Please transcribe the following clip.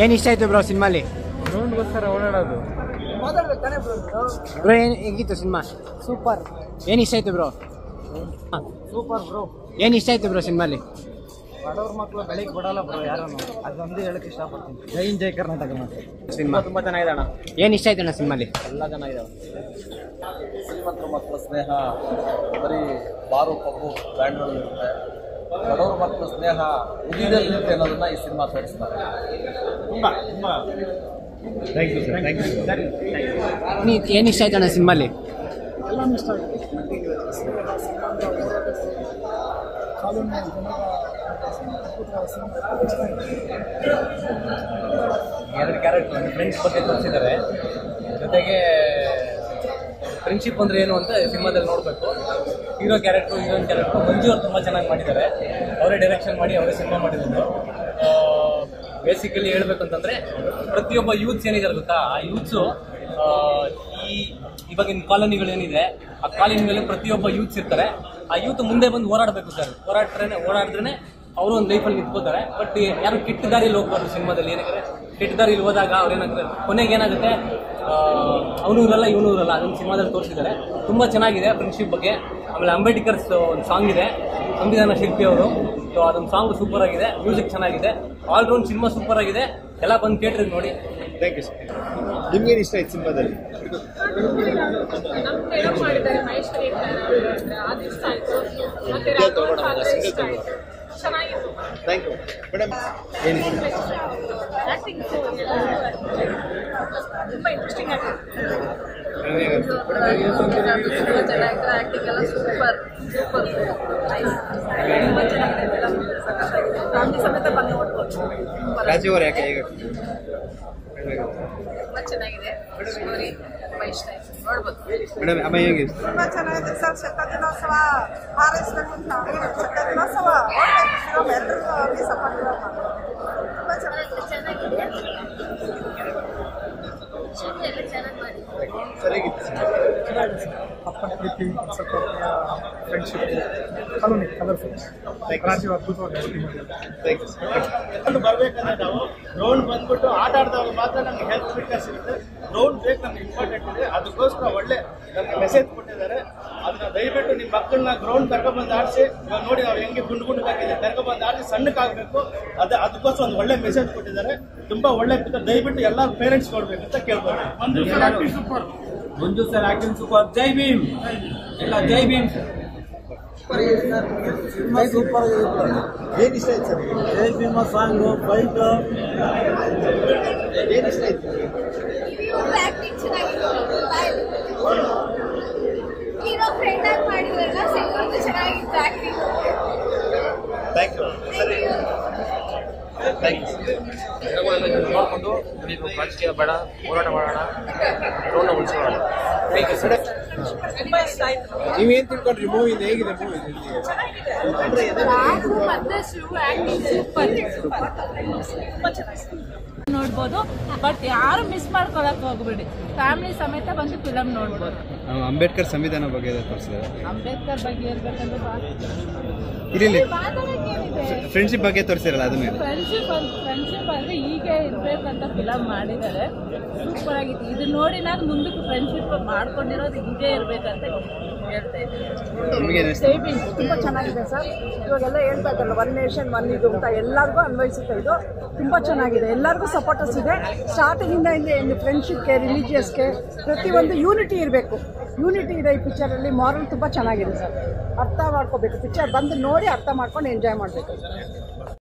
ಏನು ಇಷ್ಟ ಆಯ್ತು ಬ್ರೋ ಸಿನಿಮಾಲಿ? ಗ್ರೌಂಡ್ಗೋಸ್ಕರ ಓಡಾಡೋದು. ಬ್ರೋ ಏನು ಹೇಗಿತ್ತು ಸಿನಿಮಾ? ಸೂಪರ್. ಏನು ಇಷ್ಟ ಆಯ್ತು ಬ್ರೋ? Super bro. ಏನು ಇಷ್ಟ ಆಯ್ತು ಬ್ರೋ ಸಿನಿಮಾಲಿ? ಬಡವ್ರ ಮಕ್ಕಳು ಬೆಳಿಗ್ಗೆ ಬಿಡಲ್ಲ ಬ್ರೋ ಯಾರನ್ನು, ಅದೊಂದು ಹೇಳಕ್ಕೆ ಇಷ್ಟಪಡ್ತೀನಿ. ಜೈ ಹಿಂದ್ ಜೈ ಕರ್ನಾಟಕ ಮಾತ್ರ. ಸಿನಿಮಾ ತುಂಬ ಚೆನ್ನಾಗಿದೆ ಅಣ್ಣ. ಏನು ಇಷ್ಟ ಆಯ್ತು ಅಣ್ಣ ಸಿನಿಮಾಲಿ? ಎಲ್ಲ ಚೆನ್ನಾಗಿದ್ದಾವೆ. ಶ್ರೀಮಂತರ ಮಕ್ಕಳ ಸ್ನೇಹ ಬರೀ ಬಾರು ಪಬ್ಬು ಬ್ಯಾಂಡ್ಗಳಿರುತ್ತೆ, ಬಡವರ ಮಕ್ಕಳ ಸ್ನೇಹ ಉದಿದಲ್ಲಿರುತ್ತೆ ಅನ್ನೋದನ್ನ ಈ ಸಿನಿಮಾ ತೋರಿಸ್ತಾರೆ. ಏನು ಇಷ್ಟ ಆಯ್ತು ಅಣ್ಣ ಸಿನಿಮಾಲಿ? ಎರಡು ಕ್ಯಾರೆಕ್ಟರ್ ಫ್ರೆಂಡ್ಸ್ ಬಗ್ಗೆ ತೋರಿಸಿದ್ದಾರೆ. ಜೊತೆಗೆ ಫ್ರೆಂಡ್ಶಿಪ್ ಅಂದರೆ ಏನು ಅಂತ ಸಿನಿಮಾದಲ್ಲಿ ನೋಡಬೇಕು. ಹೀರೋ ಕ್ಯಾರೆಕ್ಟ್ರು, ಹೀರೋಯಿನ್ ಕ್ಯಾರೆಕ್ಟ್ರು ಮಂಜು ಅವ್ರು ತುಂಬ ಚೆನ್ನಾಗಿ ಮಾಡಿದ್ದಾರೆ. ಅವರೇ ಡೈರೆಕ್ಷನ್ ಮಾಡಿ ಅವರೇ ಸಿನಿಮಾ ಮಾಡಿದ್ರು. ಬೇಸಿಕಲಿ ಹೇಳ್ಬೇಕಂತಂದರೆ ಪ್ರತಿಯೊಬ್ಬ ಯೂತ್ಸ್ ಏನಿದ್ದಾರೆ ಗೊತ್ತಾ, ಆ ಯೂತ್ಸು ಇವಾಗಿನ ಕಾಲೋನಿಗಳೇನಿದೆ ಆ ಕಾಲೋನಿಗಳಲ್ಲಿ ಪ್ರತಿಯೊಬ್ಬ ಯೂತ್ಸ್ ಇರ್ತಾರೆ. ಆ ಯೂತ್ ಮುಂದೆ ಬಂದು ಹೋರಾಡಬೇಕು ಸರ್. ಓಡಾಡಿದ್ರೆ ಅವರು ಒಂದು ಲೈಫಲ್ಲಿ ನಿಂತ್ಕೋತಾರೆ. ಬಟ್ ಯಾರು ಕೆಟ್ಟ ದಾರಿಯಲ್ಲಿ ಹೋಗ್ಬಾರ್ದು. ಸಿನಿಮಾದಲ್ಲಿ ಏನಾಗುತ್ತೆ, ಕೆಟ್ಟ ದಾರಿಯಲ್ಲಿ ಹೋದಾಗ ಅವ್ರು ಏನಾಗುತ್ತೆ, ಕೊನೆಗೆ ಏನಾಗುತ್ತೆ, ಅವನು ಇರಲ್ಲ ಇವನು ಇರಲ್ಲ. ಅದನ್ನು ಸಿನಿಮಾದಲ್ಲಿ ತೋರಿಸಿದ್ದಾರೆ. ತುಂಬ ಚೆನ್ನಾಗಿದೆ ಫ್ರೆಂಡ್ಶಿಪ್ ಬಗ್ಗೆ. ಆಮೇಲೆ ಅಂಬೇಡ್ಕರ್ಸ್ ಒಂದು ಸಾಂಗ್ ಇದೆ, ಸಂವಿಧಾನ ಶಿಲ್ಪಿ ಅವರು. ಸೊ ಅದೊಂದು ಸಾಂಗ್ ಸೂಪರ್ ಆಗಿದೆ, ಮ್ಯೂಸಿಕ್ ಚೆನ್ನಾಗಿದೆ, ಆಲ್ರೌಂಡ್ ಸಿನಿಮಾ ಸೂಪರ್ ಆಗಿದೆ. ಎಲ್ಲ ಬಂದು ಥಿಯೇಟ್ರಿಗೆ ನೋಡಿ. Thank you sir. ನಿಮ್ಗೇನು ಇಷ್ಟ ಆಯ್ತು ಸಿನಿಮಾದಲ್ಲಿ? ಮಾಡಿದ್ದಾರೆ ಮಹೇಶ್ವರಿ ಅದು ಇಷ್ಟ ಆಯ್ತು. ಮತ್ತೆ ರಾಘವೇಂದ್ರ ಪಾತ್ರ ಇಷ್ಟ ಆಯ್ತು, ಚೆನ್ನಾಗಿತ್ತು. Thank you madam. ಏನು ಆಕ್ಟಿಂಗ್ ತುಂಬ ಇಂಟ್ರೆಸ್ಟಿಂಗ್ ಆಗಿದೆ. ತುಂಬ ಚೆನ್ನಾಗಿತ್ತು, ಆಕ್ಟಿಂಗ್ ಎಲ್ಲ ಸೂಪರ್ ಸೂಪರ್ ತುಂಬ ಚೆನ್ನಾಗಿದೆ. ಫಿಲಮ್ ಸಖತ್ತಾಗಿದೆ, ಫ್ಯಾಮಿಲಿ ಸಮೇತ ಬಂದು ನೋಡ್ಬೋದು. ರಾಜೀವ್ ಅವ್ರು ಯಾಕೆ ಹೇಗೆ ತುಂಬ ಚೆನ್ನಾಗಿದೆ, ಸ್ಟೋರಿ ತುಂಬ ಇಷ್ಟ ಆಯ್ತು, ನೋಡ್ಬೋದು. ಮೇಡಮ್ ಅಮ್ಮ ಹೇಗೆ? ತುಂಬ ಚೆನ್ನಾಗಿದೆ ಸರ್. ಶತದಿನೋತ್ಸವ ಹಾರೈಸಬೇಕು ಅಂತ ಶತದಿನೋತ್ಸವ ಎಲ್ಲರಿಗೂ ಸಪೋರ್ಟ್ ತುಂಬ ಚೆನ್ನಾಗಿದೆ. ಸರ್ ಹೇಗಿತ್ತು? ಅಪ್ಪನ ಪ್ರೀತಿ, ಸ್ವಲ್ಪ ಫ್ರೆಂಡ್ಶಿಪ್, ಕಾಲೋನಿ ಕಲರ್ಫುಲ್, ರಾಜೀವ್ ಅದ್ಭುತವಾಗಿ ಥ್ಯಾಂಕ್ ಯು ಸರ್. ಬರ್ಬೇಕಂದ್ರೆ ನಾವು ಗ್ರೌಂಡ್ ಬಂದ್ಬಿಟ್ಟು ಆಟ ಆಡಿದವಾಗ ಮಾತ್ರ ನಮ್ಗೆ ಹೆಲ್ತ್ ಫಿಟ್ನೆಸ್ ಇರುತ್ತೆ. ಗ್ರೌಂಡ್ ಬೇಕು, ನಮ್ಗೆ ಇಂಪಾರ್ಟೆಂಟ್ ಇದೆ. ಅದಕ್ಕೋಸ್ಕರ ಒಳ್ಳೆ ನಮ್ಗೆ ಮೆಸೇಜ್ ಕೊಟ್ಟಿದ್ದಾರೆ. ಅದನ್ನ ದಯವಿಟ್ಟು ನಿಮ್ಮ ಮಕ್ಕಳನ್ನ ಗ್ರೌಂಡ್ ಕರ್ಕೊಬಂದು ಆಡಿಸಿ. ಇವಾಗ ನೋಡಿ ನಾವು ಹೆಂಗೆ ಗುಂಡಾಗಿದೆ, ಕರ್ಕೊಬಂದು ಆಡಿಸಿ ಸಣ್ಣಕ್ಕಾಗಬೇಕು. ಅದಕ್ಕೋಸ್ಕರ ಒಂದು ಒಳ್ಳೆ ಮೆಸೇಜ್ ಕೊಟ್ಟಿದ್ದಾರೆ. ತುಂಬಾ ಒಳ್ಳೆ ಪಿಕ್ಚರ್, ದಯವಿಟ್ಟು ಎಲ್ಲ ಪೇರೆಂಟ್ಸ್ ನೋಡ್ಬೇಕಂತ ಕೇಳ್ಬೋದು. ಮಂಜು ಸರ್ ಆಕ್ಟಿಂಗ್ ಸೂಪರ್. ಜೈ ಭೀಮ್ ಎಲ್ಲ, ಜೈ ಭೀಮ್. ಸೂಪರ್ ಆಗಿದೆ. ಏನು ಇಷ್ಟ ಆಯ್ತು ಸರ್? ಜೈ ಭೀಮ ಸಾಂಗು, ಫೈಟ್, ಏನು ಇಷ್ಟ ಆಯ್ತು? ಆಕ್ಟಿಂಗ್ ಚೆನ್ನಾಗಿತ್ತು, ಹೀರೋ ಫ್ರೆಂಡ್ ಆಗಿ ಮಾಡಿದ್ರಲ್ಲ, ಸಿಂಗಲ್ ಚೆನ್ನಾಗಿತ್ತು ಆಕ್ಟಿಂಗ್. ಥ್ಯಾಂಕ್ ಯು ಸರಿ. Thank you. ನೋಡಿಕೊಂಡು ನೀವು ರಾಜಕೀಯ ಬೇಡ, ಹೋರಾಟ ಮಾಡೋಣ, ರೋಡ್ನ ಉಳಿಸೋಣ. Thank you sir. ತುಂಬ ಇಷ್ಟ ಆಯ್ತು. ನೀವೇನು ತಿಳ್ಕೊಂಡ್ರಿ ಮೂವಿಯಿಂದ? ಹೇಗಿದೆ ಮೂವಿ? ರಾಘು ಮತ್ತೆ ಶಿವ ಆಕ್ಟಿಂಗ್ ಸೂಪರ್ ಸೂಪರ್, ತುಂಬ ಚೆನ್ನಾಗಿದೆ. ನೋಡ್ಬೋದು, ಬಟ್ ಯಾರು ಮಿಸ್ ಮಾಡ್ಕೊಳಕ್ ಹೋಗ್ಬೇಡಿ. ಫ್ಯಾಮಿಲಿ ಸಮೇತ ಬಂದು ಫಿಲಮ್ ನೋಡ್ಬೋದು. ಅಂಬೇಡ್ಕರ್ ಸಂವಿಧಾನ ಬಗ್ಗೆ ತೋರಿಸಿದ್ದಾರೆ. ಅಂಬೇಡ್ಕರ್ ಬಗ್ಗೆ ಇರ್ಬೇಕಂದ್ರೆ ಇಲ್ಲಿ ಮಾತಾಡೋಕ್ಕೇನಿದೆ, ಫ್ರೆಂಡ್ಶಿಪ್ ಬಗ್ಗೆ ತೋರಿಸಿರಲ್ಲ ಅದನ್ನ. ಫ್ರೆಂಡ್ಶಿಪ್ ಅಂದ್ರೆ ಹೀಗೆ ಇರ್ಬೇಕಂತ ಫಿಲಮ್ ಮಾಡಿದ್ದಾರೆ. ಸೂಪರ್ ಆಗಿತ್ತು. ಇದು ನೋಡಿ ನಾನು ಮುಂದಕ್ಕೆ ಫ್ರೆಂಡ್ಶಿಪ್ ಮಾಡ್ಕೊಂಡಿರೋದು ಹೀಗೆ ಇರ್ಬೇಕಂತ ಹೇಳ್ತಾ ಇದ್ದೀನಿ. ತುಂಬ ಚೆನ್ನಾಗಿದೆ ಸರ್. ಇವಾಗೆಲ್ಲ ಹೇಳ್ತಾ ಇದ್ದಲ್ಲ, ಒನ್ ನೇಷನ್ ಒನ್ ಇದು ಅಂತ ಎಲ್ಲರಿಗೂ ಅನ್ವಯಿಸುತ್ತೆ. ಇದು ತುಂಬ ಚೆನ್ನಾಗಿದೆ, ಎಲ್ಲರಿಗೂ ಸಪೋರ್ಟರ್ಸ್ ಇದೆ. ಸ್ಟಾರ್ಟಿಂಗಿಂದ ಇಲ್ಲಿ ಫ್ರೆಂಡ್ಶಿಪ್ಗೆ, ರಿಲಿಜಿಯಸ್ಗೆ ಪ್ರತಿಯೊಂದು ಯೂನಿಟಿ ಇರಬೇಕು. ಯೂನಿಟಿ ಇದೆ ಈ ಪಿಕ್ಚರಲ್ಲಿ. ಮಾರಲ್ ತುಂಬ ಚೆನ್ನಾಗಿದೆ ಸರ್. ಅರ್ಥ ಮಾಡ್ಕೋಬೇಕು. ಪಿಕ್ಚರ್ ಬಂದು ನೋಡಿ ಅರ್ಥ ಮಾಡ್ಕೊಂಡು ಎಂಜಾಯ್ ಮಾಡಬೇಕು.